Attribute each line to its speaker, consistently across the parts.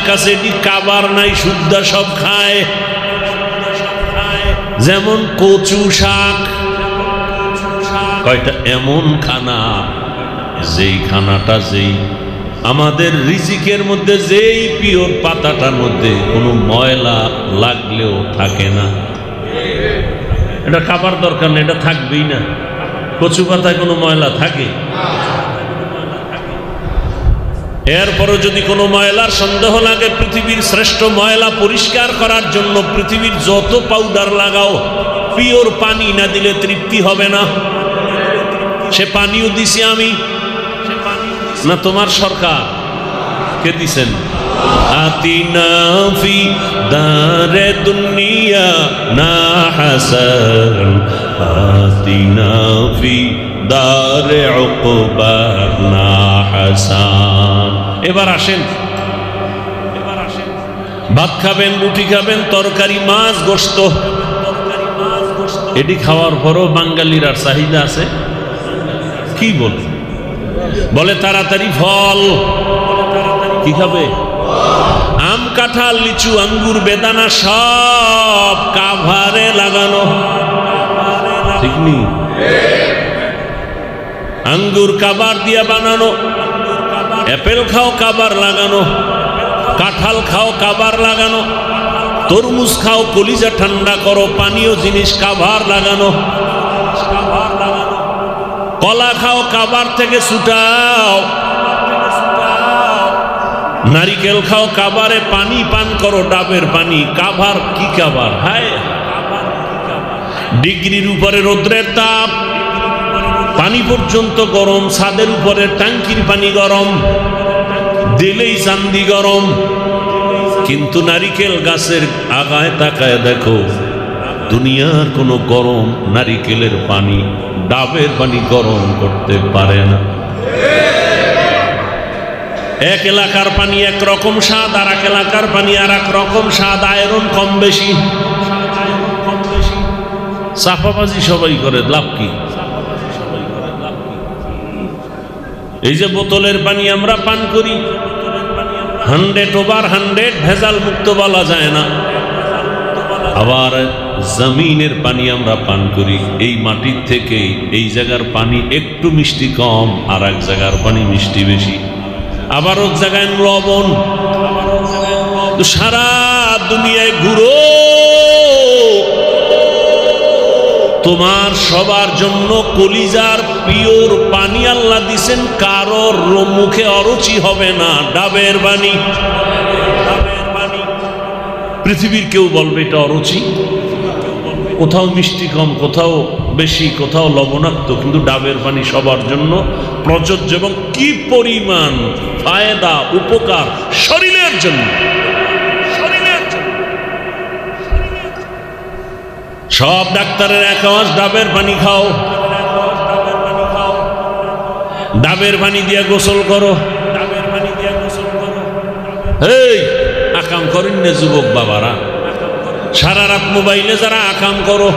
Speaker 1: কাছে এটি কাবার নাই, শুদ্ধা সব খায়। যেমন কচু শাক, কয়টা এমন খানা, যেই খানাটা যেই আমাদের রিজিকের মধ্যে, যেই পিওর পাতাটার মধ্যে কোনো ময়লা লাগলেও থাকে না। এটা খাবার দরকার নেই, এটা থাকবেই না। কচু পাতায় কোনো ময়লা থাকে? এরপরও যদি কোনো ময়লার সন্দেহ লাগে, পৃথিবীর শ্রেষ্ঠ ময়লা পরিষ্কার করার জন্য পৃথিবীর যত পাউডার লাগাও, পিওর পানি না দিলে তৃপ্তি হবে না। সে পানিও দিছি আমি না তোমার সরকার? কে দিছেন? আতিনা ফি দারে দুনিয়া না হাসান, আতিনা ফি দারে উকবা না হাসান। এবার আসেন, ভাত খাবেন, রুটি খাবেন, তরকারি, মাছ, গোশত, এটি খাওয়ার পরও বাঙালির আর চাহিদা আছে? কি বলে তাড়াতাড়ি ফল। কি খাবে? আম, কাঁঠাল, লিচু, আঙ্গুর, বেদানা সব কাভারে লাগানো, ঠিক নেই? আঙ্গুর কাবার দিয়া বানানো, অ্যাপেল খাও কাবার লাগানো, কাঁঠাল খাও কাবার লাগানো, তরমুজ খাও কলিজা ঠান্ডা করো, পানীয় জিনিস কাবার লাগানো, কলা খাও কাবার থেকে ছুটাও, নারিকেল খাও কাবারে, পানি পান করো ডাবের পানি। কাবার কি কাবার? হায়, ডিগ্রির উপরে রৌদ্রের তাপ, পানি পর্যন্ত গরম, ছাদের উপরে ট্যাঙ্কির পানি গরম, দিলেই চান্দি গরম। কিন্তু নারিকেল গাছের আগায় তাকায় দেখো, দুনিয়ার কোনো গরম নারিকেলের পানি, ডাবের পানি গরম করতে পারে না। এক এলাকার পানি এক রকম স্বাদ, আর এক এলাকার পানি আর এক রকম স্বাদ, আয়রন কম বেশি। চাপাবাজি সবাই করে, লাভ কি? এই যে বোতলের পানি আমরা পান করি, 100/100 ভেজাল মুক্ত বলা যায় না। আবার জমিনের পানি আমরা পান করি, এই মাটির থেকে এই জায়গার পানি একটু মিষ্টি কম, আর এক জায়গার পানি মিষ্টি বেশি, আবার এক জায়গায় লবণ। সারা দুনিয়ায় ঘুরো, তোমার সবার জন্য কলিজার পিওর পানি আল্লাহ দিছেন, কারোর মুখে অরুচি হবে না, ডাবের পানি। পৃথিবীর কেউ বলবে এটা অরুচি, কোথাও মিষ্টি কম, কোথাও বেশি, কোথাও লবণাক্ত, কিন্তু ডাবের পানি সবার জন্য প্রযোজ্য। এবং কি পরিমাণ ফায়দা, উপকার শরীরের জন্য। সব ডাক্তারের এক আওয়াজ, ডাবের পানি খাও, ডাবের পানি দিয়ে গোসল করো। এই আকাম করেন না যুবক বাবারা, সারা রাত মোবাইলে যারা আকাম করো,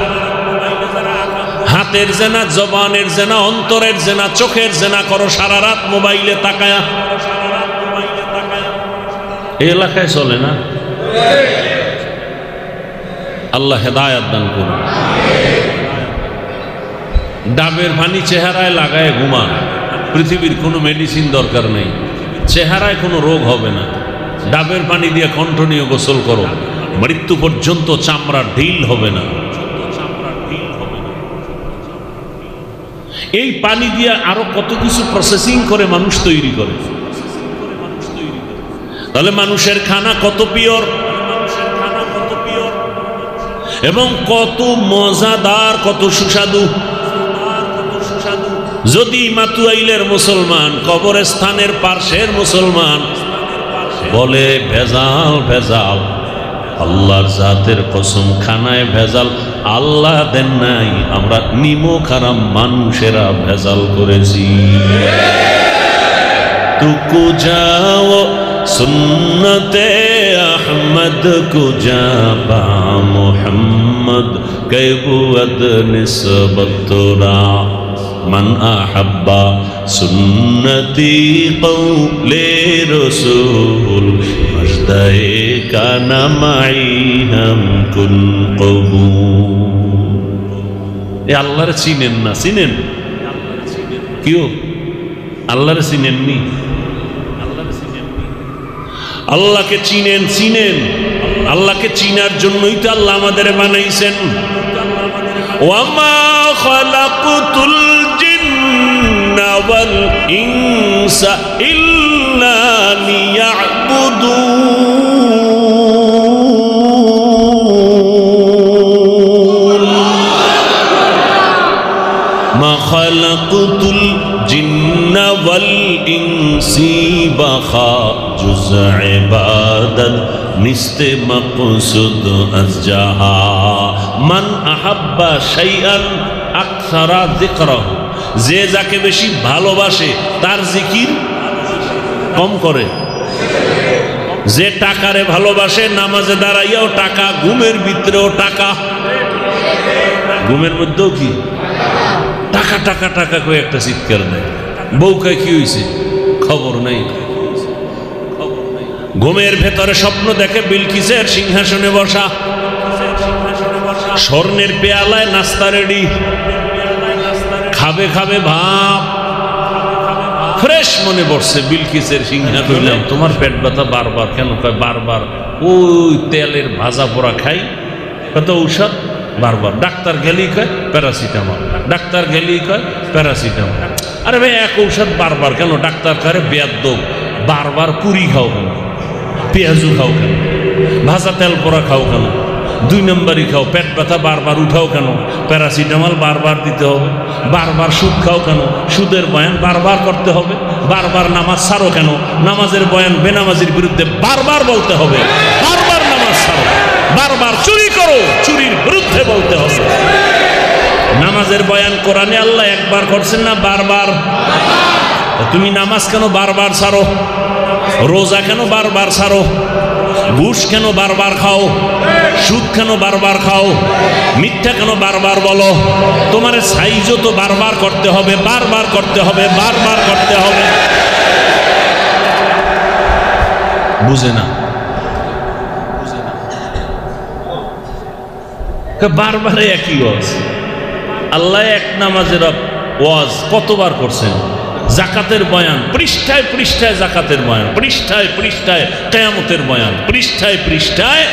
Speaker 1: হাতের জেনা, জবানের জেনা, অন্তরের জেনা, চোখের জেনা করো, সারা রাত মোবাইলে তাকায়া, এই এলাকায় চলে না। আল্লাহ হেদায়াত দান করুন। ডাবের পানি চেহারায় লাগায় ঘুমান, পৃথিবীর কোনো মেডিসিন দরকার নেই, চেহারায় কোনো রোগ হবে না। ডাবের পানি দিয়ে কণ্ঠনীয় গোসল করো, মৃত্যু পর্যন্ত চামড়া ঢিল হবে না। এই পানি দিয়ে আরো কত কিছু প্রসেসিং করে মানুষ তৈরি করে। তাহলে মানুষের খানা কত পিওর এবং কত মজাদার, কত সুস্বাদু। যদি মাতুয়াইলের মুসলমান, কবরস্থানের পার্শ্বের মুসলমান বলে ভেজাল ভেজাল, আল্লাহর জাতের কসম খানায় ভেজাল আল্লাহ দেন নাই, আমরা নিমক হারাম মানুষেরা ভেজাল করেছি। তুকু যাও সুন্নতে আহমদ কুজা বা মুহাম্মদ কৈবুদ নিসবতরা মান আহাব্বা সুন্নতি কৌলে রসুল মজদ खुदाए का नामाई हमकुन कबूल। ये আল্লাহর চিনেন না, চিনেন কিও আল্লাহর চিনেন নি? আল্লাহকে চিনেন, চিনেন। আল্লাহকে চিনার জন্যই তো আল্লাহ আমাদের বানাইছেন। ওয়ামা খালাকুতুল জিন্না ওয়াল ইনসা ইল্লা লিয়াবুদুন। মা খালাকুতুল জিন্না ওয়াল ইনসি বাখা जुज़ इबादत निस्ते मक़सूद अज़ जहा मन अहब्बा शैअन अक्सरा ज़िक्रहु। जे जाके बेशी भालोबाशे तार जिकिर कम करे। जे टाकारे भालोबाशे नामाजे दाঁড়াইয়াও टाका, घुमेर भितरेও टाका, घुमेर मध्येও কি টাকা টাকা টাকা কই একটা চিৎকার দেয়। বউকে কি হইছে খবর নাই। ঘুমের ভেতরে স্বপ্ন দেখে বিলকিসের সিংহাসনে বসা, স্বর্ণের পেয়ালায় নাস্তা রেডি, খাবে খাবে ভাব, ফ্রেশ মনে পড়ছে বিলকিসের সিংহা। কইলাম তোমার পেট ব্যথা বারবার কেন? কয় বারবার ওই তেলের ভাজা পোড়া খাই, কত ঔষধ বারবার। ডাক্তার গেলেই কয় প্যারাসিটামল, ডাক্তার গেলেই কয় প্যারাসিটামল। আরে ভাই এক ঔষধ বারবার কেন? ডাক্তার করে বেয়াদ্দব, বারবার পুরি খাও কেন, পেঁয়াজু খাও কেন, ভাজা তেল পোড়া খাও কেন, দুই নম্বরই খাও, পেট ব্যথা বারবার উঠাও কেন, প্যারাসিটামল বারবার দিতে হবে, বারবার সুদ খাও কেন, সুদের বয়ান বারবার করতে হবে, বারবার নামাজ ছাড়ো কেন, নামাজের বয়ান বেনামাজির বিরুদ্ধে বারবার বলতে হবে, বারবার নামাজ ছাড়ো, বারবার চুরি করো, চুরির বিরুদ্ধে বলতে হবে। নামাজের বয়ান কোরআনে আল্লাহ একবার করছেন না বারবার? তুমি নামাজ কেন বারবার ছাড়ো? রোজা কেন বারবার ছাড়ো? ঘুষ কেন বারবার খাও? সুদ কেন বারবার খাও? মিথ্যা কেন বারবার বলো? তোমার সাইজও তো বারবার করতে হবে, বারবার করতে হবে, বারবার করতে হবে। বুঝে না, বারবারে একই ওয়াজ। আল্লাহ এক নামাজের ওয়াজ কতবার করছেন? জাকাতের বয়ান পৃষ্ঠায় পৃষ্ঠায়, জাকাতের বয়ান পৃষ্ঠায় পৃষ্ঠায়, কিয়ামতের বয়ান পৃষ্ঠায় পৃষ্ঠায়,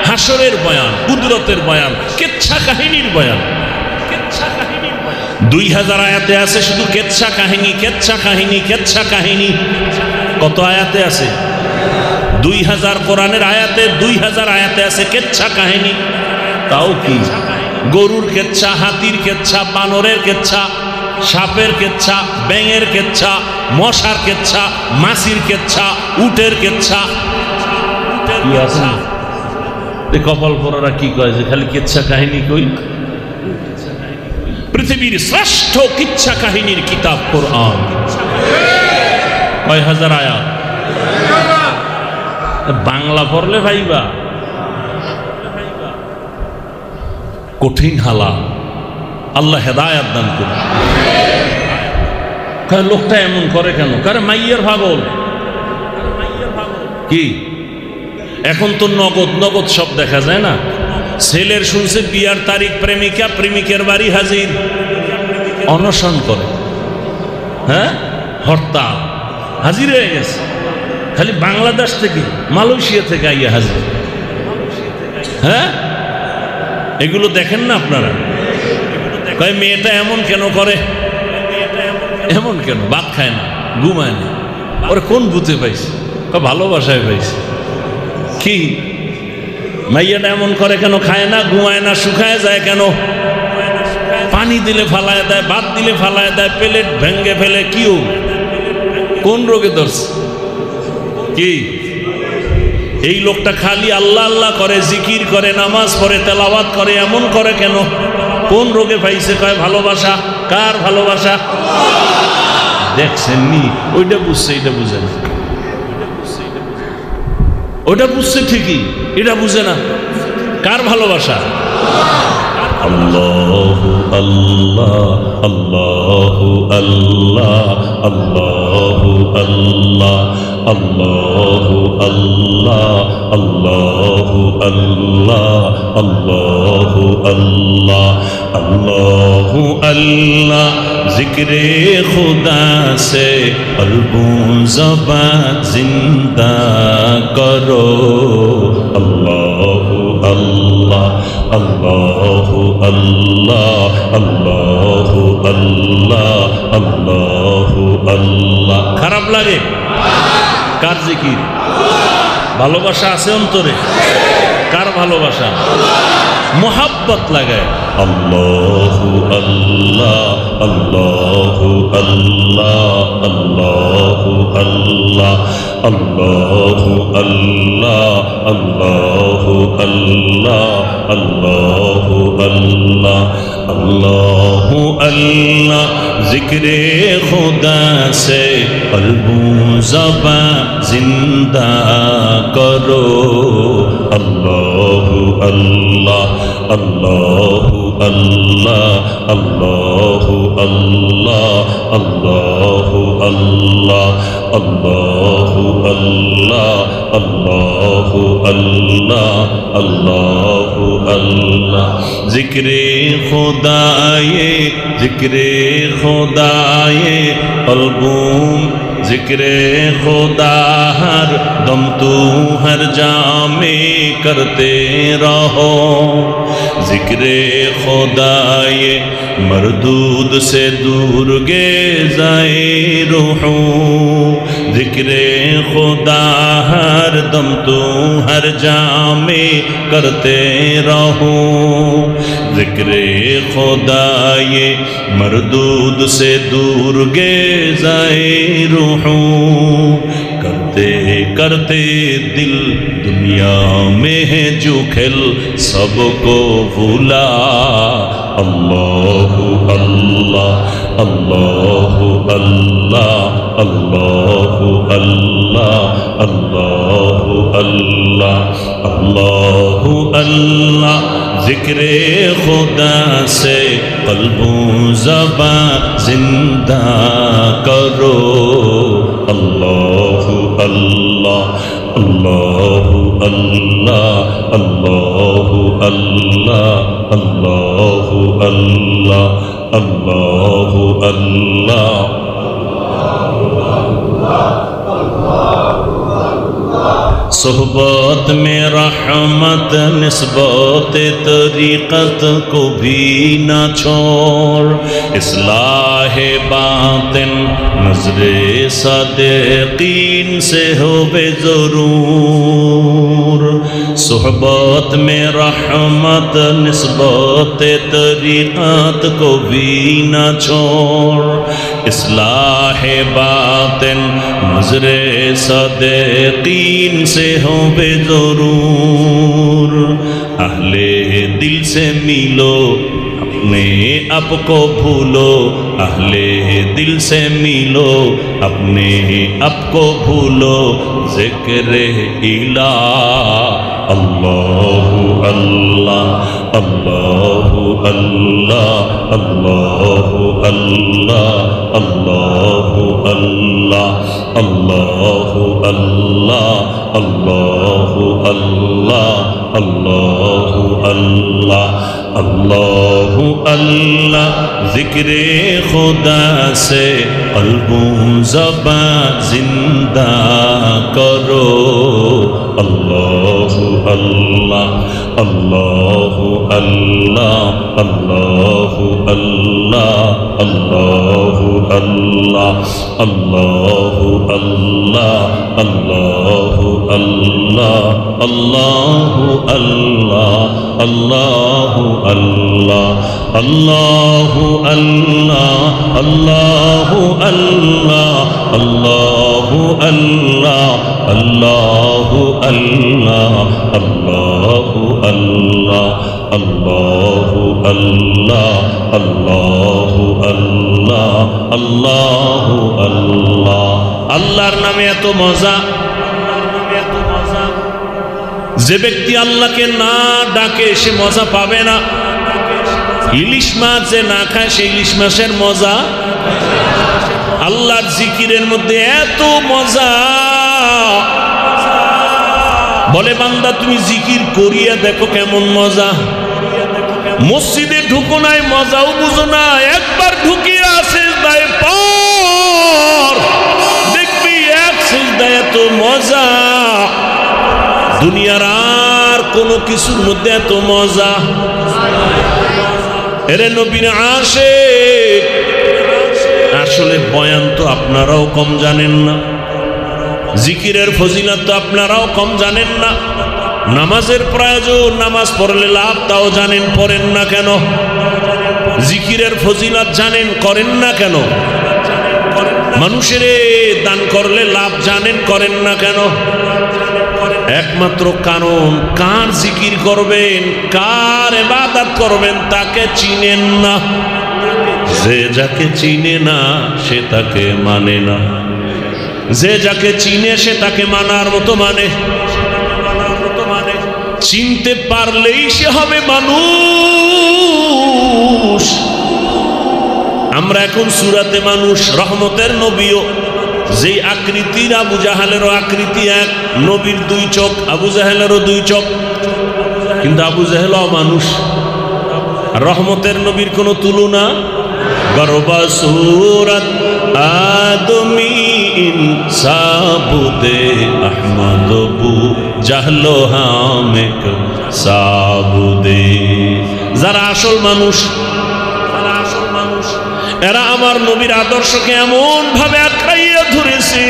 Speaker 1: হাসরের বয়ান, কুদরতের বয়ান, কেচ্ছা কাহিনীর বয়ান। 2000 আয়াতে আছে শুধু কেচ্ছা কাহিনী, কেচ্ছা কাহিনী, কেচ্ছা কাহিনী। কত আয়াতে আছে? 2000 কোরআনের আয়াতে, 2000 আয়াতে আছে কেচ্ছা কাহিনী। তাও কি গরুর কেচ্ছা, হাতির কেচ্ছা, বানরের কেচ্ছা, সাপের কেচ্ছা, ব্যাঙের কেচ্ছা, মশার কেচ্ছা, মাছির কেচ্ছা, উটের কেচ্ছা। কপাল পরারা কি কয় যে খালি কেচ্ছা কাহিনী কই? পৃথিবীর শ্রেষ্ঠ কিচ্ছা কাহিনীর কিতাব কোরআন। কয় হাজার আয়াত? বাংলা পড়লে ভাইবা কঠিন হালা। আল্লাহ হেদায়াত দান করুন। লোকটা এমন করে কেন? কারণ মাইয়ের পাগল। কি এখন তো নগদ নগদ সব দেখা যায় না? ছেলের শুনছে বিয়ার তারিখ, প্রেমিকা প্রেমিকের বাড়ি হাজির, অনশন করে, হ্যাঁ হরতাল, হাজির হয়ে গেছে। খালি বাংলাদেশ থেকে, মালয়েশিয়া থেকে আইয়া হাজির। হ্যাঁ এগুলো দেখেন না আপনারা? কয় মেয়েটা এমন কেন করে? এমন কেন? ভাত খায় না, ঘুমায় না। ওরে কোন ভূতে পাইছে? ভালোবাসায় পাইছে। কি মাইয়াটা এমন করে কেন? খায় না, ঘুমায় না, শুকায় যায় কেন? পানি দিলে ফালায় দেয়, ভাত দিলে ফালায় দেয়, প্লেট ভেঙ্গে ফেলে। কিও কোন রোগে ধরছে? কি এই লোকটা খালি আল্লাহ আল্লাহ করে, জিকির করে, নামাজ পড়ে, তেলাওয়াত করে, এমন করে কেন? কোন রোগে পাইছে? কয় ভালোবাসা। কার ভালোবাসা? দেখছেন নি? ওইটা বুঝছে, এটা বুঝে না। ওইটা বুঝছে ঠিকই, এটা বুঝে না। কার ভালোবাসা? আল্লাহু আল্লাহ আল্লাহু আল্লাহ আল্লাহু আল্লাহ আল্লাহু আল্লাহ আল্লাহু আল্লাহ আল্লাহু আল্লাহ আল্লাহু আল্লাহ জিক্রে খুদা সে কলবু জবান জিন্দা করো আল্লাহু আল্লাহ আল্লাহু আল্লাহ আল্লাহু আল্লাহ আল্লাহু আল্লাহ। খারাপ লাগে? কার জিকির? ভালোবাসা আছে অন্তরে? কার ভালোবাসা? মোহাব্বত লাগায় আল্লাহু আল্লাহ আল্লাহু আল্লাহ আল্লাহু আল্লাহ আল্লাহু আল্লাহ আল্লাহু আল্লাহ আল্লাহু আল্লাহ আল্লাহু আল্লাহ জিক্রে খুদা সে কলবু জবান জিন্দা করো আল্লাহু আল্লাহ আল্লাহু আল্লাহ আল্লাহু আল্লাহ আল্লাহু আল্লাহ আল্লাহু আল্লাহ আল্লাহু আল্লাহ আল্লাহু আল্লাহ জিক্রে খুদায়ে জিক্রে খুদায়ে কলবুম जिक्रे खुदा हर दम तू हर जामे करते रहो जिक्रे खुदा ये मरदूद से दूर गे जाए रूहू जिक्रे खुदा हर दम तू हर जामे करते रहो जिक्रे खुदा ये मरदूद से दूर गे जाए रूहू करते करते दिल दुनिया में है जो खेल सबको भूला अल्लाहु अल्लाह अल्लाहु अल्लाह अल्लाहु अल्लाह अल्लाहु अल्लाह अल्लाहु अल्लाह जिक्रे खुदा से कल्बो ज़बां जिंदा करो अल्लाहु अल्लाह अल्लाहु अल्लाह अल्लाहु अल्लाह अल्लाहु अल्लाह अल्लाहु अल्लाह सोहबत में रहमत निस्बत तरीक़त को भी न छोड़ इस्लाह बातिन नज़रे सादिक़ीन से हो बेज़रूर सोहबत में रहमत निस्बत तरीक़त को भी न छोड़ इस्लाह बातिन नज़रे सादिक़ीन से हो बेज़रूर अहले दिल से मिलो अपने आप को भूलो अहले दिल से मिलो अपने आप को भूलो ज़िक्र इलाह अल्लाहु अल्लाह अल्लाहु अल्लाह अल्लाहु अल्लाह अल्लाहु अल्लाह अल्लाहु अल्लाह अल्लाहु अल्लाह अल्लाहु अल्लाह अल्लाहु अल्लाह ज़िक्रे खुदा से क़ल्बो ज़बां जिंदा करो अल्लाहु अल्लाह अल्लाहु अल्लाह अल्लाहु अल्लाह अल्लाहु अल्लाह अल्लाहु अल्लाह अल्लाहु अल्लाह अल्लाहु अल्लाह अल्लाहु अल्लाह अल्लाहु अल्लाह अल्लाहु अल्लाह अल्लाहु अल्लाह अल्लाहु अल्लाह अल्लाहु अल्लाह अल्लाहु अल्लाह अल्लाहु अल्लाह अल्लाहु अल्लाह আল্লাহর নামে এত মজা যে ব্যক্তি আল্লাহকে না ডাকে সে মজা পাবে না ইলিশ মাছ যে না খায় সেই ইলিশ মাছের মজা। আল্লাহর জিকিরের মধ্যে এত মজা, বলে বান্দা তুমি জিকির করিয়া দেখো কেমন মজা। মসজিদে ঢুকো নাই, মজাও বুঝো না, একবার ঢুকিয়া সিজদায় পর, দেখবি এক সিজদায় এত মজা, দুনিয়ার আর কোনো কিছুর মধ্যে এত মজা। এরে নবীর আশিক, আসলে বয়ান তো আপনারাও কম জানেন না, জিকিরের ফজিলত তো আপনারাও কম জানেন না, নামাজের প্রয়োজন, নামাজ পড়লে লাভ তাও জানেন, পড়েন না কেন? জিকিরের ফজিলত জানেন, করেন না কেন? মানুষের দান করলে লাভ জানেন, করেন না কেন? একমাত্র কারণ কার জিকির করবেন, কার ইবাদত করবেন তাকে চিনেন না। যে যাকে চিনে না সে তাকে মানে না, যে যাকে চিনে সে তাকে মানার মতো মানে। চিনতে পারলেই সে হবে মানুষ। আমরা এখন সূরাতে মানুষ, রহমতের নবীও যেই আকৃতির, আবু জাহেলেরও আকৃতি এক, নবীর দুই চোখ, আবু জাহেলেরও দুই চোখ, কিন্তু আবু জাহেলও মানুষ, রহমতের নবীর কোনো তুলনা। গরবা সুরত আদমি ইনসাবুদে আহমদ বু জাহলো হামেক সাবুদে। যারা আসল মানুষ, এরা আমার নবীর আদর্শকে এমন ভাবে আঁকড়াইয়া ধরেছে,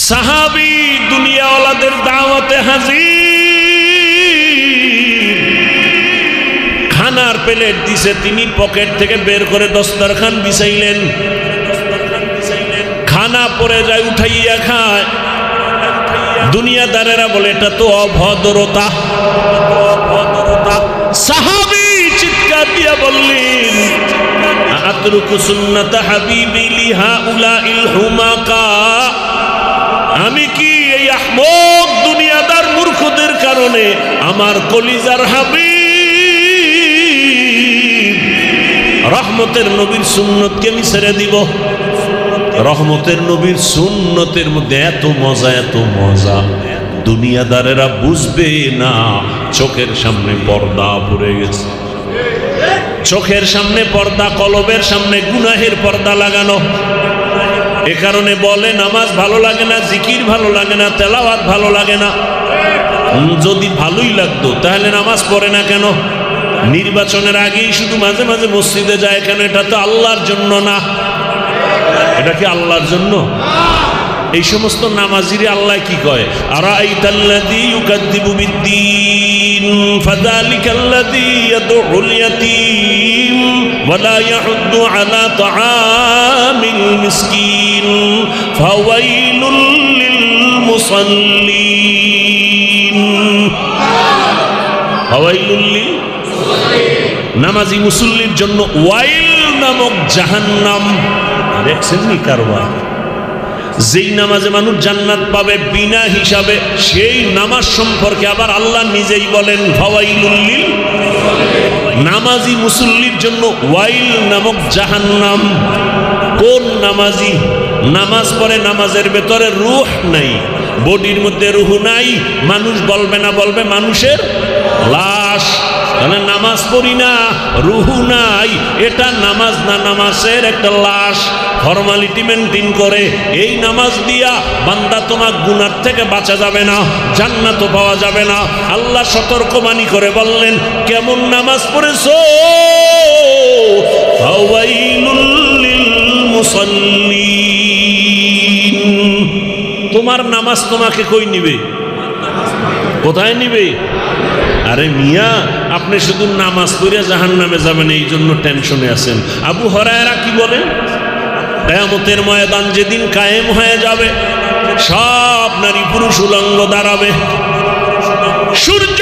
Speaker 1: সাহাবী দুনিয়াওয়ালাদের দাওয়াতে হাজির, খানার প্লেট দিছে, তিনি পকেট থেকে বের করে দস্তরখান বিছাইলেন, খানা পরে যায় উঠাইয়া খায়। দুনিয়াদারেরা বলে এটা তো অভদ্রতা। সাহাবী চিৎকার দিয়া বললেন, আতরুকু সুন্নাত হাবিবি লিহাউলাইল হুমাকা, আমি কি এই আহমদ দুনিয়াদার মূর্খদের কারণে আমার কলিজার হাবিব রহমতের নবীর সুন্নতকে আমি ছেড়ে দিব? রহমতের নবীর সুন্নতের মধ্যে এত মজা, এত মজা, দুনিয়াদারেরা বুঝবে না। চোখের সামনে পর্দা পড়ে গেছে, চোখের সামনে পর্দা, কলবের সামনে গুনাহের পর্দা লাগানো। এ কারণে বলে নামাজ ভালো লাগে না, জিকির ভালো লাগে না, তেলাওয়াত ভালো লাগে না। যদি ভালোই লাগতো তাহলে নামাজ পড়ে না কেন? নির্বাচনের আগেই শুধু মাঝে মাঝে মসজিদে যায় কেন? এটা তো আল্লাহর জন্য না। এটা কি আল্লাহর জন্য? এই সমস্ত নামাজিরে আল্লাহ কি কয়? আরাইতাল্লাযী ইউকাযযিবু বিদ্দীন ফাযালিকাল্লাযী ইয়াদউল ইয়াতীম ওয়া লা ইয়াহুদ্দু আলা তাআমিল মিসকিন ফাওয়াইলুল লিল মুসাল্লিন। ফাওয়াইলুল লিল মুসাল্লিন, নামাজি মুসল্লির জন্য ওয়াইল নামক জাহান্নাম। দেখছেন নি কারবার? যেই নামাজে মানুষ জান্নাত পাবে বিনা হিসাবে, সেই নামাজ সম্পর্কে আবার আল্লাহ নিজেই বলেন ফাওয়াইলুল লিল, নামাজি মুসল্লির জন্য ওয়াইল নামক জাহান্নাম। কোন নামাজি নামাজ পড়ে, নামাজের ভেতরে রূহ নাই, বডির মধ্যে রূহ নাই, মানুষ বলবে না, বলবে মানুষের লাশ। তাহলে নামাজ পড়ি না, রূহ নাই, এটা নামাজ না, নামাজের একটা লাশ। ফর্মালিটি মেনটেন করে এই নামাজ দিয়া বান্দা তোমার গুনাহ থেকে বাঁচা যাবে না, জান্নাতও পাওয়া যাবে না। আল্লাহ সতর্কবাণী করে বললেন, কেমন নামাজ পড়েছো? ফাওয়াইলুল লিল মুসাল্লিন। তোমার নামাজ তোমাকে কই নিবে? কোথায় নিবে? আরে মিয়া, আপনি শুধু নামাজ পড়ে জাহান্নামে যাবেন এই জন্য টেনশনে আছেন। আবু হুরায়রা কি বলেন? কিয়ামতের ময়দান যেদিন কায়েম হয়ে যাবে, সব নারী পুরুষ উলঙ্গ দাঁড়াবে, সূর্য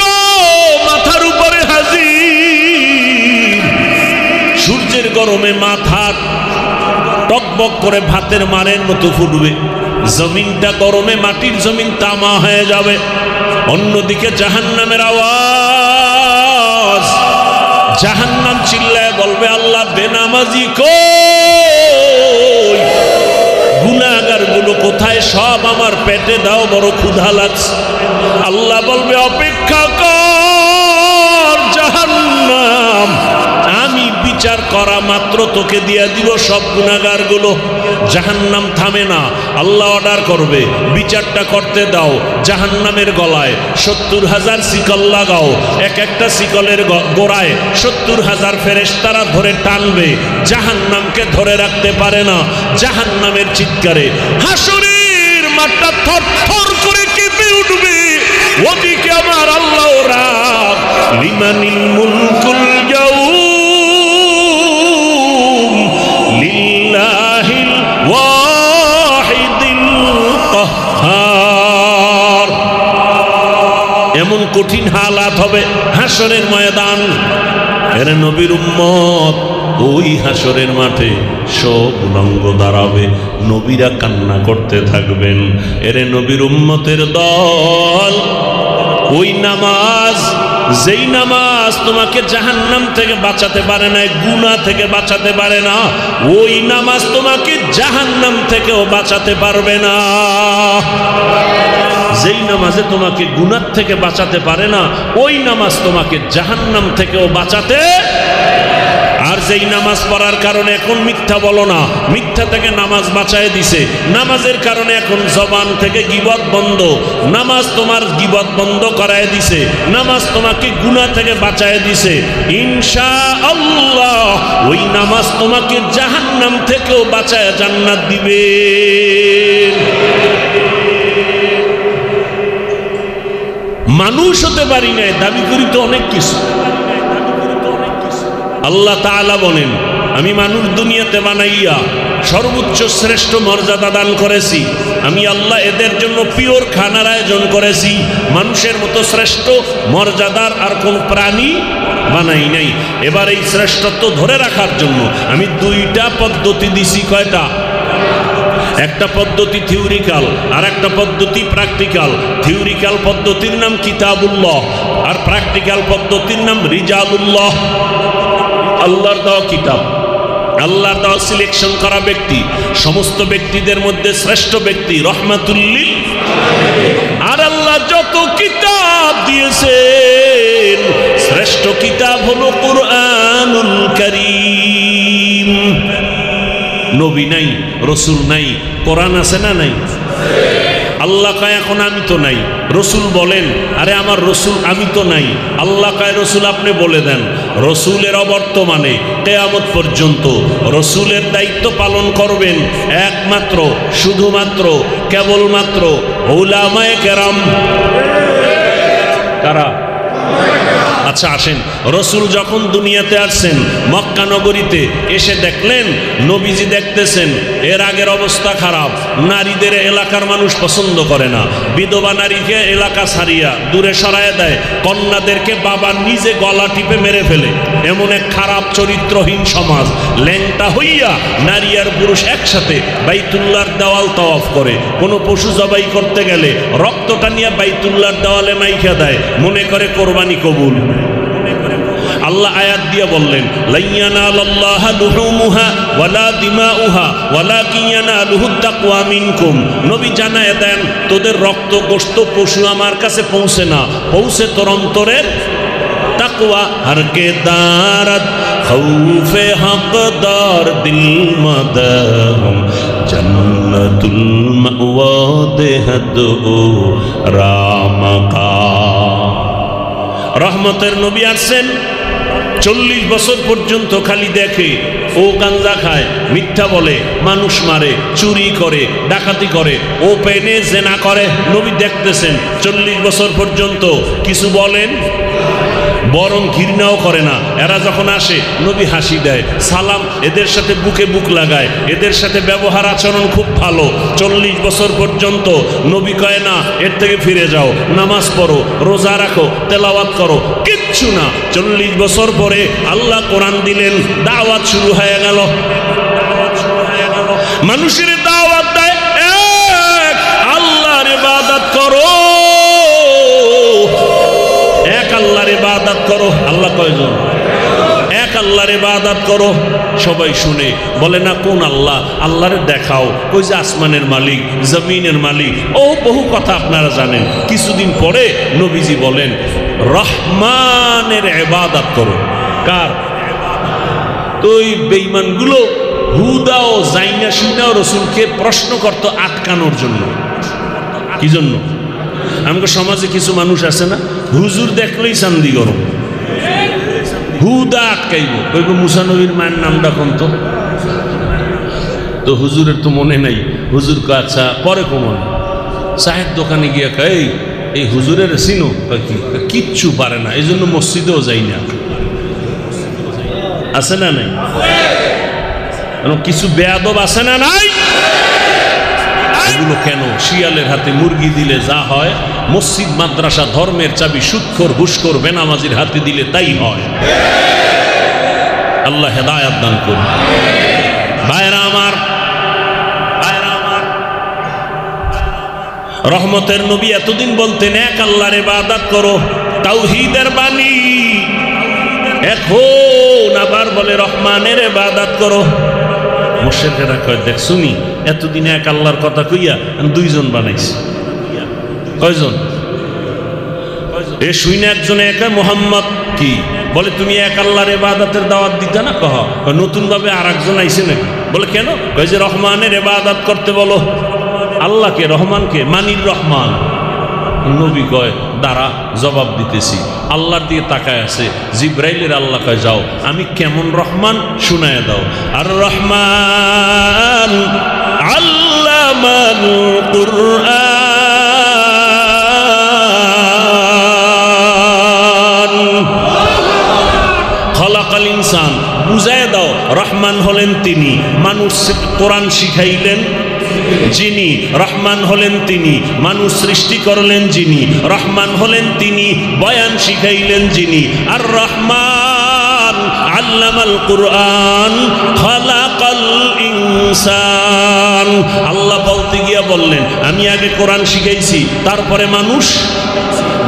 Speaker 1: মাথার উপরে হাজির, সূর্যের গরমে মাথা টকবক করে ভাতের মারের মতো ফুটবে, জমিনটা গরমে মাটির জমিন তামা হয়ে যাবে। অন্যদিকে জাহান্নামের আওয়াজ, জাহান্নাম চিল্লায় নামাজি কই, গুনাহগার গুলো কোথায়? সব আমার পেটে দাও, বড় ক্ষুধা লাগছে। আল্লাহ বলবে অপেক্ষা কর জাহান্নাম, আমি বিচার করা মাত্র তোকে দিয়ে দিব সব গুনাহগার গুলো। জাহান্নাম থামে না, আল্লাহ অর্ডার করবে বিচারটা করতে দাও। জাহান্নামের গলায় 70,000 শিকল লাগাও, এক একটা শিকলের গোড়ায় 70,000 ফেরেশতারা ধরে টানবে, জাহান্নামকে ধরে রাখতে পারে না। জাহান্নামের চিৎকারে হাসরের মাঠটা থরথর করে কেঁপে উঠবে। ওদিকে আমার আল্লাহ রাগ, লিমানিল মুলকুল ইয়াউম লিল্লাহিল ওয়াহিদিল কাহ্হার। এমন কঠিন হালাত হবে হাসরের ময়দান। এর নবীর উম্মত ওই হাসরের মাঠে সব উলঙ্গ দাঁড়াবে, নবীরা কান্না করতে থাকবেন। এরে নবীর উম্মতের দল, ওই নামাজ, যেই নামাজ তোমাকে জাহান্নাম থেকে বাঁচাতে পারে না, গুনাহ থেকে বাঁচাতে পারে না, ওই নামাজ তোমাকে জাহান্নাম থেকেও বাঁচাতে পারবে না। যেই নামাজে তোমাকে গুনাহ থেকে বাঁচাতে পারে না, ওই নামাজ তোমাকে জাহান্নাম থেকেও বাঁচাতে। আর যেই নামাজ পড়ার কারণে এখন মিথ্যা বলো না, মিথ্যা থেকে নামাজ বাঁচায় দিছে। নামাজের কারণে এখন জবান থেকে গীবত বন্ধ, নামাজ তোমার গীবত বন্ধ করায় দিছে। নামাজ তোমাকে গুনাহ থেকে বাঁচায় দিছে। ইনশাআল্লাহ ওই নামাজ তোমাকে জাহান্নাম থেকেও বাঁচায় জান্নাত দিবে। মানুষ হতে পারি নাই, দাবি করি তো অনেক কিছু। আল্লাহ তাআলা বলেন, আমি মানুষ দুনিয়াতে বানাইয়া সর্বোচ্চ শ্রেষ্ঠ মর্যাদা দান করেছি। আমি আল্লাহ এদের জন্য পিওর খানার আয়োজন করেছি। মানুষের মতো শ্রেষ্ঠ মর্যাদার আর কোন প্রাণী বানাই নাই। এবার এই শ্রেষ্ঠত্ব ধরে রাখার জন্য আমি দুইটা পদ্ধতি দিছি। কয়টা? একটা পদ্ধতি থিওরিক্যাল, আর একটা পদ্ধতি প্র্যাকটিক্যাল। থিওরিক্যাল পদ্ধতির নাম কিতাবুল্লাহ, আর প্র্যাকটিক্যাল পদ্ধতির নাম রিজালুল্লাহ। আল্লাহর দেওয়া কিতাব, আল্লাহর দেওয়া সিলেকশন করা ব্যক্তি, সমস্ত ব্যক্তিদের মধ্যে শ্রেষ্ঠ ব্যক্তি রহমাতুল্লিল। আর আল্লাহ যত কিতাব দিয়েছেন, শ্রেষ্ঠ কিতাব হলো কুরআনুল কারীম। নবী নাই, রসুল নাই, কোরআন আছে না নাই? আল্লাহ কয় এখন আমি তো নাই। রসুল বলেন, আরে আমার রসুল আমি তো নাই। আল্লাহ কয় রসুল আপনি বলে দেন। রসুলের অবর্তমানে কিয়ামত পর্যন্ত রসুলের দায়িত্ব পালন করবেন একমাত্র, শুধুমাত্র, কেবলমাত্র উলামায়ে কেরাম। কারা? আচ্ছা আসেন, রসুল যখন দুনিয়াতে আসছেন মক্কা নগরীতে এসে দেখলেন নবীজি দেখতেছেন এর আগের অবস্থা খারাপ। নারীদের এলাকার মানুষ পছন্দ করে না, বিধবা নারীকে এলাকা ছাড়িয়া দূরে সরায় দেয়, কন্যাদেরকে বাবা নিজে গলা টিপে মেরে ফেলে। এমন এক খারাপ চরিত্রহীন সমাজ। ল্যাংটা হইয়া নারী আর পুরুষ একসাথে বাইতুল্লাহর দেওয়াল তাওয়াফ করে। কোনো পশু জবাই করতে গেলে রক্তটা নিয়ে বাইতুল্লাহর দেওয়ালে মাইখা দেয়, মনে করে কোরবানি কবুল। আল্লাহ আয়াত দিয়ে বললেন, লাইয়ানালাল্লাহা লুহুমুহা ওয়ালা দিমাউহা ওয়ালাকিন ইয়ানালুহুত তাকওয়া মিনকুম। নবী জানায় দেন, তোদের রক্ত গোশত পশু আমার কাছে পৌঁছে না, পৌঁছে তোর অন্তরের তাকওয়া। হরকে দারত খৌফে হকদার দিল মাদাম জান্নাতুল মাওয়া দেহদ ও রামকা। রহমতের নবী আসছেন, 40 বছর পর্যন্ত খালি দেখে ও গাঞ্জা খায়, মিথ্যা বলে, মানুষ মারে, চুরি করে, ডাকাতি করে, ও পেনে জেনা করে। নবী দেখতেছেন 40 বছর পর্যন্ত কিছু বলেন, বরং ঘৃণাও করে না। এরা যখন আসে নবী হাসি দেয়, সালাম, এদের সাথে বুকে বুক লাগায়, এদের সাথে ব্যবহার আচরণ খুব ভালো। 40 বছর পর্যন্ত নবী কয় না এর থেকে ফিরে যাও, নামাজ পড়ো, রোজা রাখো, তেলাওয়াত করো, কিচ্ছু না। 40 বছর পরে আল্লাহ কোরআন দিলেন, দাওয়াত শুরু হয়ে গেল। মানুষের দাওয়াত দেয়, এক আল্লাহর ইবাদত করো, এক আল্লাহর ইবাদত করো। আল্লাহ কয়জন? এক আল্লাহর ইবাদত করো। সবাই শুনে বলে না কোন আল্লাহ? আল্লাহরে দেখাও। ওই যে আসমানের মালিক, জমিনের মালিক, ও বহু কথা আপনারা জানেন। কিছুদিন পরে নবীজি বলেন রহমানের ইবাদত করো। কার? তো ওই বেঈমানগুলো হুদা ও জাইনা শুনা রসুলকে প্রশ্ন করতো আটকানোর জন্য। কি জন্য? আমাদের সমাজে কিছু মানুষ আছে না, হুজুর দেখলেই চান্দি গরম, হুদা আটকাইব, কইব মুসা নবীর মায়ের নামটা কোন তো? তো হুজুরের তো মনে নাই। হুজুর কে আচ্ছা পরে কমন চায়ের দোকানে গিয়া কই এই হুজুরের চিনো? কি কিচ্ছু পারে না, এই জন্য মসজিদেও যাই না। আছে না নাই? কিছু বেয়াদব আছে না নাই? এগুলো কেন? শিয়ালের হাতে মুরগি দিলে যা হয়, মসজিদ মাদ্রাসা ধর্মের চাবি সুদখোর ঘুষখোর বেনামাজির হাতে দিলে তাই হয়। আল্লাহ হেদায়েত দান করুন। ভাইরা আমার, রহমতের নবী এতদিন বলতেন এক আল্লাহর ইবাদত করো, তাওহীদের বাণী। এখন আবার বলে রহমানের ইবাদত করো। মুশরিকরা কয় দেখ শুনি, এতদিন এক আল্লাহর কথা কইয়া দুইজন বানাইছে। কয়জন? এ শুইনা একজনে একা মুহাম্মদ কি বলে তুমি এক আল্লাহর ইবাদতের দাওয়াত দিতে না? কহ নতুন ভাবে আর একজন আইছে নাকি? বলে কেন? কয় যে রহমানের ইবাদত করতে বলো। আল্লাহকে, রহমানকে? মানির রহমান। নবী কয় দাঁড়া জবাব দিতেছি। আল্লাহর দিকে তাকায় আছে। জিব্রাইলের আল্লাহ কয় যাও আমি কেমন রহমান শুনায় দাও। আর রহমান আল্লামাল কুরআন খলাকাল ইনসান, বুঝায় দাও রহমান হলেন তিনি, মানুষ কোরআন শিখাইলেন যিনি, রহমান হলেন তিনি, মানুষ সৃষ্টি করলেন যিনি, রহমান হলেন তিনি, বয়ান শিখাইলেন যিনি। আর রহমান আল্লামাল কুরআন খালাকাল ইনসান। আল্লাহ বলতে গিয়া বললেন আমি আগে কোরআন শিখাইছি, তারপরে মানুষ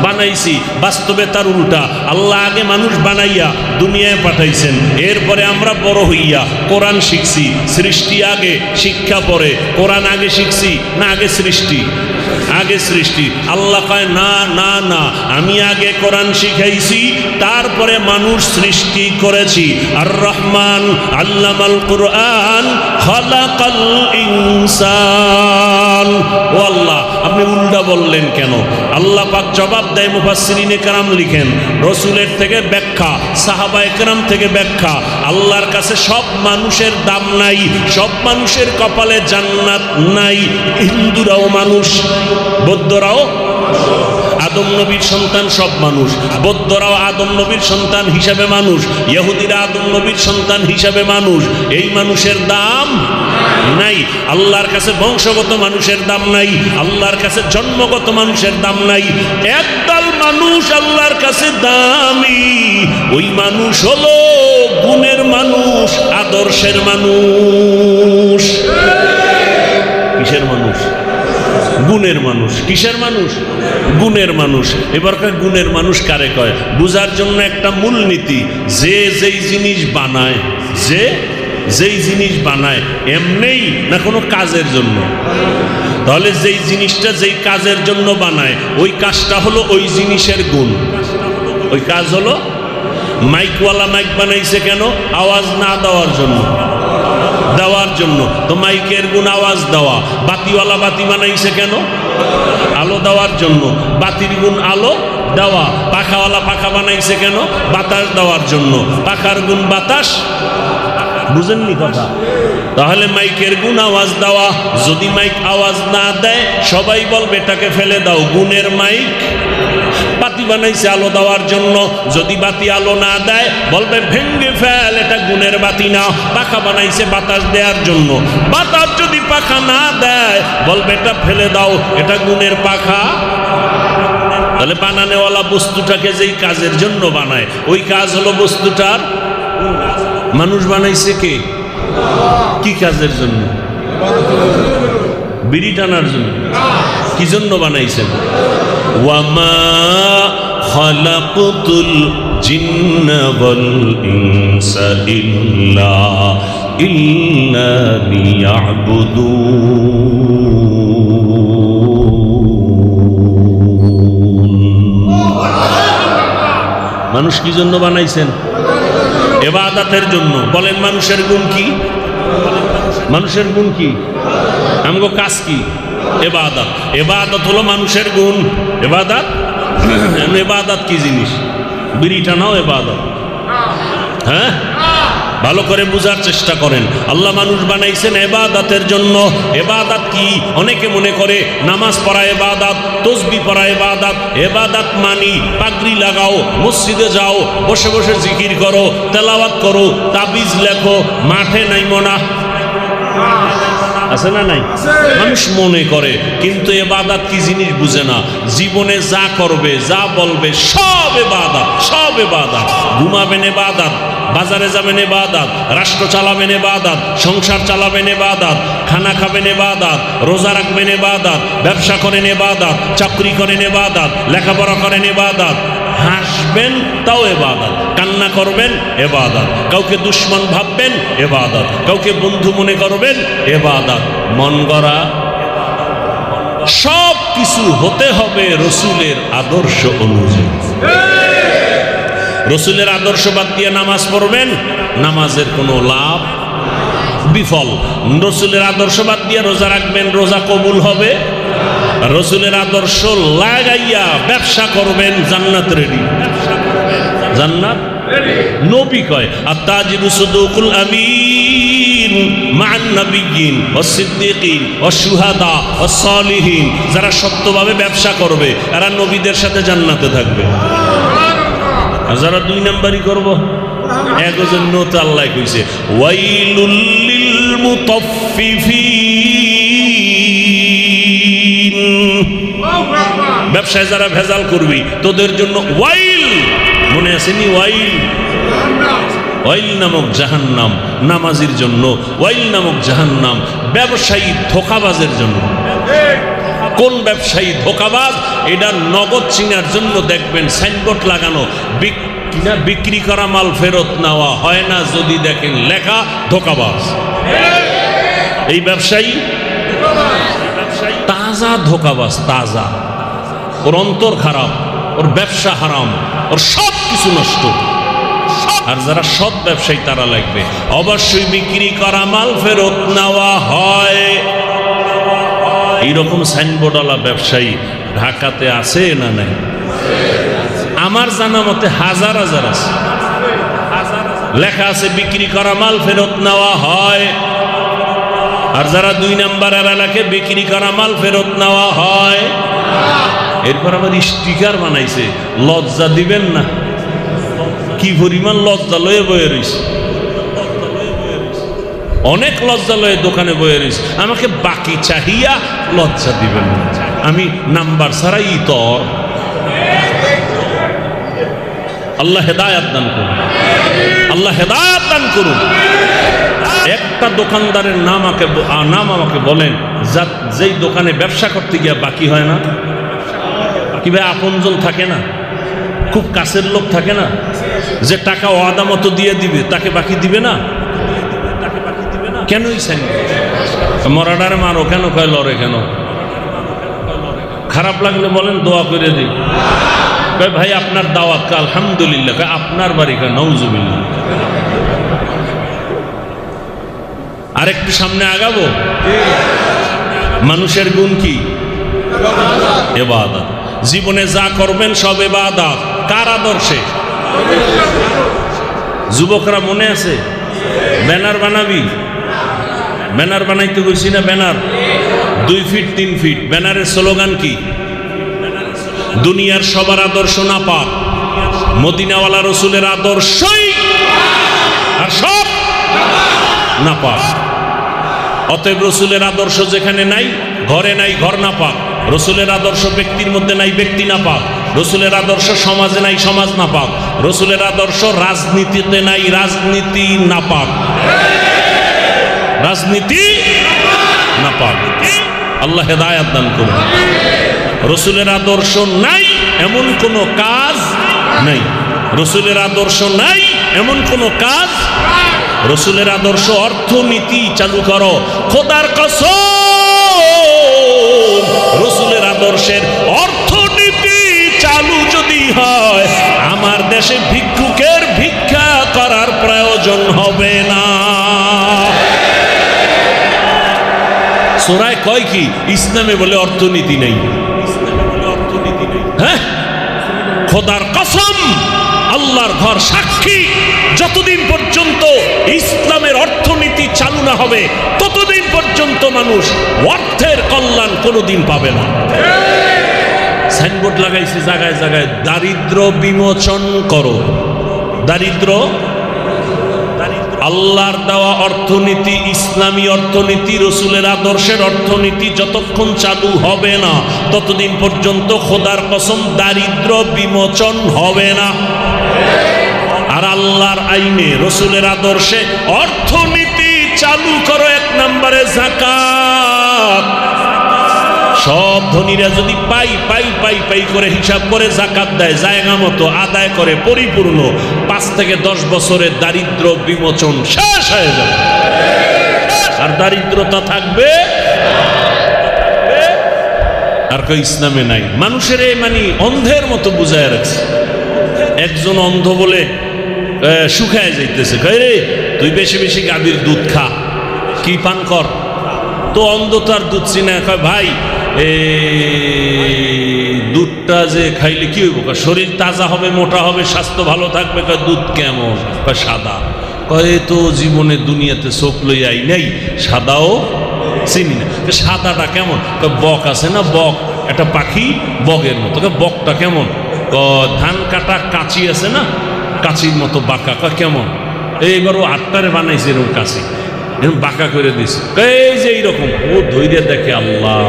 Speaker 1: বানাইছি। বাস্তবে তার উল্টা, আল্লাহ আগে মানুষ বানাইয়া দুনিয়ায় পাঠাইছেন, এরপরে আমরা বড় হইয়া কোরআন শিখছি। সৃষ্টি আগে, শিক্ষা পরে। কোরআন আগে শিখছি না আগে সৃষ্টি? আগে সৃষ্টি। আল্লাহ কয় না না না, আমি আগে কোরআন শিখাইছি, তারপরে মানুষ সৃষ্টি করেছি। আর রহমান আল্লামাল কুরআন খালাকাল ইনসান। ও আল্লাহ আপনি উল্টা বললেন কেন? আল্লাহ পাক জবাব দেয়, মুফাসসিরিনে কেরাম লিখেন, রসুলের থেকে ব্যাখ্যা, সাহাবায়ে কেরাম থেকে ব্যাখ্যা। আল্লাহর কাছে সব মানুষের দাম নাই, সব মানুষের কপালে জান্নাত নাই। হিন্দুরাও মানুষ, বৌদ্ধরাও আদম নবীর সন্তান, সব মানুষ। বৌদ্ধরাও আদম নবীর সন্তান হিসাবে মানুষ, ইহুদিরা আদম নবীর সন্তান হিসাবে মানুষ। এই মানুষের দাম নাই। আল্লাহর কাছে বংশগত মানুষের দাম নাই, আল্লাহর কাছে জন্মগত মানুষের দাম নাই। একদল মানুষ আল্লাহর কাছে দামি, ওই মানুষ হলো গুণের মানুষ, আদর্শের মানুষ। কিসের মানুষ? গুণের মানুষ। কিসের মানুষ? গুণের মানুষ। এবারকার গুণের মানুষ কারে কয়? বুঝার জন্য একটা মূলনীতি, যে যেই জিনিস বানায়, যে যেই জিনিস বানায় এমনেই না কোনো কাজের জন্য। তাহলে যেই জিনিসটা যেই কাজের জন্য বানায়, ওই কাজটা হলো ওই জিনিসের গুণ। ওই কাজ হলো, মাইকওয়ালা মাইক বানাইছে কেন? আওয়াজ না দেওয়ার জন্য, দেওয়ার জন্য। তো মাইকের গুণ আওয়াজ দেওয়া। বাতিওয়ালা বাতি বানাইছে কেন? আলো দেওয়ার জন্য। বাতির গুণ আলো দেওয়া। পাখাওয়ালা পাখা বানাইছে কেন? বাতাস দেওয়ার জন্য। পাখার গুণ বাতাস। বুঝেননি কথা? তাহলে মাইকের গুণ আওয়াজ দেওয়া। যদি মাইক আওয়াজ না দেয় সবাই বলবে এটাকে ফেলে দাও, গুণের মাইক। বাতি বানাইছে আলো দেওয়ার জন্য, যদি বাতি আলো না দেয় বলবে ভেঙ্গে ফেল, এটা গুণের বাতি না। পাখা বানাইছে বাতাস দেওয়ার জন্য, বাতাস যদি পাখা না দেয় বলবে এটা ফেলে দাও, এটা গুণের পাখা। তাহলে বানানেওয়ালা বস্তুটাকে যেই কাজের জন্য বানায়, ওই কাজ হলো বস্তুটার। মানুষ বানাইছে কে? কি কাজের জন্য? বিড়ি টানার জন্য। কি জন্য বানাইছেন? ওয়ামা খালাকতুল জিন্না ওয়াল ইনসা ইল্লা লিয়াবুদুন। মানুষ কি জন্য বানাইছেন? ইবাদতের জন্য। বলেন মানুষের গুণ কি? মানুষের গুণ কি? আমগো কাজ কি? ইবাদত। ইবাদত হলো মানুষের গুণ। ইবাদত, ইবাদত কি জিনিস? বিড়িটা নাও ইবাদত। হ্যাঁ, ভালো করে বুঝার চেষ্টা করেন। আল্লাহ মানুষ বানাইছেন ইবাদতের জন্য। ইবাদত কি? অনেকে মনে করে নামাজ পড়া ইবাদত, তাসবিহ পড়া ইবাদত। ইবাদত মানি পাগড়ি লাগাও, মসজিদে যাও, বসে বসে জিকির করো, তেলাওয়াত করো, তাবিজ লেখো, মাঠে নাইমো না, আছে না নাই? মানুষ মনে করে, কিন্তু ইবাদত কি জিনিস বুঝে না। জীবনে যা করবে, যা বলবে, সব ইবাদত, সব ইবাদত। ঘুমাবেন ইবাদত, বাজারে যাবেন ইবাদত, রাষ্ট্র চালাবেন ইবাদত, সংসার চালাবেন ইবাদত, খানা খাবেন ইবাদত, রোজা রাখবেন ইবাদত, ব্যবসা করেন ইবাদত, চাকরি করেন ইবাদত, লেখাপড়া করেন ইবাদত, হাসবেন তাও ইবাদত, কান্না করবেন ইবাদত, কাউকে দুশ্মন ভাববেন ইবাদত, কাউকে বন্ধু মনে করবেন ইবাদত। মন গড়া সব কিছু হতে হবে রসুলের আদর্শ অনুযায়ী। রসুলের আদর্শ বাদ দিয়ে নামাজ পড়বেন, নামাজের কোনো লাভ বিফল। রসুলের আদর্শ বাদ দিয়ে রোজা রাখবেন, রোজা কবুল হবে। রসুলের আদর্শ লাগাইয়া ব্যবসা করবেন, জান্নাত রেডি। জান্নাত নবী কয় আত-তাজিরু সুদুকুল আমিন মা'আন নাবিয়্যিন ওয়াস সিদ্দীকিন ওয়াস শুহাদা ওয়াস সালিহিন। যারা সত্যভাবে ব্যবসা করবে এরা নবীদের সাথে জান্নাতে থাকবে। আর যারা দুই নাম্বারই করব, একজন তো আল্লাহ কইছে ওয়াইলুল লিল মুতাফফিফিন। ব্যবসায় যারা ভেজাল করবি তোদের জন্য ওয়াইল, মনে আসেনি? ওয়াইল, ওয়াইল নামক জাহান্নাম নামাজির জন্য, ওয়াইল নামক জাহান্নাম ব্যবসায়ী ধোঁকাবাজের জন্য। কোন ব্যবসায়ী ধোঁকাবাজ? এটা নগদ চিনার জন্য দেখবেন সাইনবোর্ড লাগানো, বিক্রি করা মাল ফেরত নেওয়া হয় না যদি দেখেন লেখা ধোঁকাবাজ। এই ব্যবসায়ী তাজা ধোঁকাবাজ, তাজা। ওর অন্তর খারাপ, ওর ব্যবসা হারাম, ওর সব কিছু নষ্ট। আর যারা সৎ ব্যবসায়ী তারা লাগবে অবশ্যই বিক্রি করা মাল ফেরত নেওয়া হয়। এইরকম সাইনবোর্ডওয়ালা ব্যবসায়ী ঢাকাতে আছে না নাই? আমার জানা মতে হাজার হাজার আছে। লেখা আছে বিক্রি করা মাল ফেরত নেওয়া হয়। আর যারা দুই নাম্বার এলাকে বিক্রি করা মাল ফেরত নেওয়া হয়। এরপর আবার স্টিকার বানাইছে, লজ্জা দিবেন না? কি পরিমাণ লজ্জা লয়ে বয়ে রয়েছে, অনেক লজ্জা লয়ে দোকানে বয়ে রয়েছে। আমাকে বাকি চাহিয়া লজ্জা দিবেন না, আমি নাম্বার ছাড়াই ইতর। আল্লাহ হেদায়াত দান করুন, আল্লাহ হেদায়াত দান করুন। একটা দোকানদারের নাম আমাকে বলেন যেই দোকানে ব্যবসা করতে গিয়া বাকি হয় না। কি ভাই, আপনজন থাকে না, খুব কাছের লোক থাকে না, যে টাকা ওয়াদা মতো দিয়ে দিবে তাকে বাকি দিবে না? কেনই চাই মরাডারে মারো কেন, কয় লড়ে কেন? খারাপ লাগলে বলেন দোয়া করে দিই। কয় ভাই আপনার দাওয়াত, আলহামদুলিল্লাহ। কয় আপনার বাড়ি, কয় নাউজুবিল্লাহ। আরেকটু সামনে আগাবো। মানুষের গুণ কি? ইবাদত। জীবনে যা করবেন সব ইবাদত। কার আদর্শে? যুবকরা মনে আছে? ব্যানার বানাবি, ব্যানার বানাইতে বলছি না? Banner 2 feet 3 feet. ব্যানারের স্লোগান কি? দুনিয়ার সবার আদর্শ না পাক, মদিনাওয়ালা রসুলের আদর্শই, আর সব না পাক। অতএব রসুলের আদর্শ যেখানে নাই, ঘরে নাই, ঘর না পাক। রসুলের আদর্শ ব্যক্তির মধ্যে নাই, ব্যক্তি না পাক। রসুলের আদর্শ সমাজে নাই, সমাজ না পাক। রসুলের আদর্শ রাজনীতিতে নাই, রাজনীতি না পাক, রাজনীতি না পাক। আল্লাহ হেদায়াত দান করুন। রসুলের আদর্শ নাই এমন কোনো কাজ নাই। রসুলের আদর্শ নাই এমন কোন কাজ? রসুলের আদর্শ অর্থনীতি চালু করো। খোদার কসম, রসুলের আদর্শের অর্থনীতি চালু যদি হয়, আমার দেশে ভিক্ষুকের ভিক্ষা করার প্রয়োজন হবে না। সূরায় কয় কি? ইসলামে বলে অর্থনীতি নেই। হ্যাঁ, খোদার কসম, আল্লাহর ঘর সাক্ষী, যতদিন পর্যন্ত ইসলামের অর্থনীতি চালু না হবে ততদিন পর্যন্ত মানুষ অর্থের কল্যাণ কোনোদিন পাবে না। সাইনবোর্ড লাগাইছে জায়গায় জায়গায়, দারিদ্র বিমোচন করো। দারিদ্র, আল্লাহর দেওয়া অর্থনীতি, ইসলামী অর্থনীতি, রসুলের আদর্শের অর্থনীতি যতক্ষণ চালু হবে না ততদিন পর্যন্ত খোদার কসম দারিদ্র বিমোচন হবে না। আর আল্লাহর আইনে, রসুলের আদর্শে অর্থনীতি চালু করো। এক নম্বরে যাকাত। সব ধনীরা যদি পাই পাই পাই পাই করে হিসাব করে যাকাত দেয়, জায়গা মতো আদায় করে পরিপূর্ণ, 5 থেকে 10 বছরের দারিদ্র বিমোচন শেষ হয়ে যাবে। আর দারিদ্রতা থাকবে আর কেউ ইসলামে নাই। মানুষের মানে অন্ধের মতো বুঝায় রাখছে। একজন অন্ধ বলে শুকায় যাইতেছে, কয় রে তুই বেশি বেশি গাভীর দুধ খা, কি পান কর। তো অন্ধ তার দুধ চিনা, কয় ভাই দুধটা যে খাইলে কি হইব? শরীর তাজা হবে, মোটা হবে, স্বাস্থ্য ভালো থাকবে। কয় দুধ কেমন? কয় সাদা। কয় তো জীবনে দুনিয়াতে চোখ লই আই নাই, সাদাও চিনি না। সাদাটা কেমন? কয় বক আছে না, বক একটা পাখি, বগের মতো। বকটা কেমন? ধান কাটা কাঁচি আছে না, কাঁচির মতো বাঁকা। কয় কেমন? এইবার ও 8টারে বানাইছে এরকম কাঁচি, এরকম বাঁকা করে দিছে। এই যে এইরকম ও ধৈর্য দেখে আল্লাহ।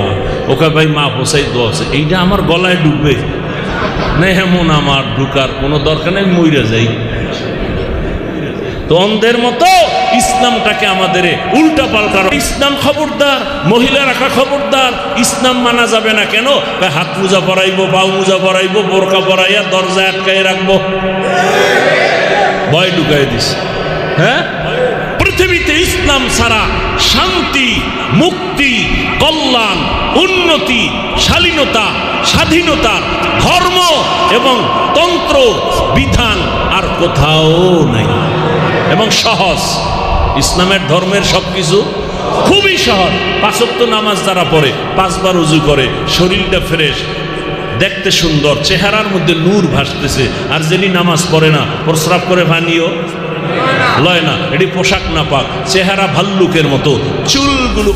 Speaker 1: ওকে ভাই মা পোষাই দোয়া আছে, এইটা আমার গলায় ডুববে না, এমন আমার ঢুকার কোনো দরকার নেই, মইরা যাই। তো অন্ধের মতো ইসলামটাকে আমাদের উল্টা পাল্টা। ইসলাম খবরদার, মহিলা রাখা খবরদার, ইসলাম মানা যাবে না। কেন? হাত মোজা পরাইবো, পাও মোজা পরাইবো, বোরকা পরাইয়া দরজায় আটকাই রাখবো, ভয় ঢুকাই দিস। হ্যাঁ, পৃথিবীতে ইসলাম ছাড়া শান্তি, মুক্তি, কল্যাণ, উন্নতি, শালীনতা, স্বাধীনতা, ধর্ম এবং তন্ত্র বিধান আর কোথাও নাই। এবং সহজ, ইসলামের ধর্মের সবকিছু খুবই সহজ। 5 ওয়াক্ত নামাজ যারা পড়ে, 5 বার ওযু করে, শরীরটা ফ্রেশ, দেখতে সুন্দর, চেহারার মধ্যে নূর ভাসতেছে। আর যিনি নামাজ পড়ে না, প্রস্রাব করে পানিও লয় না, এটি পোশাক না পাক, চেহারা ভাল্লুকের মতো, চুলগুলো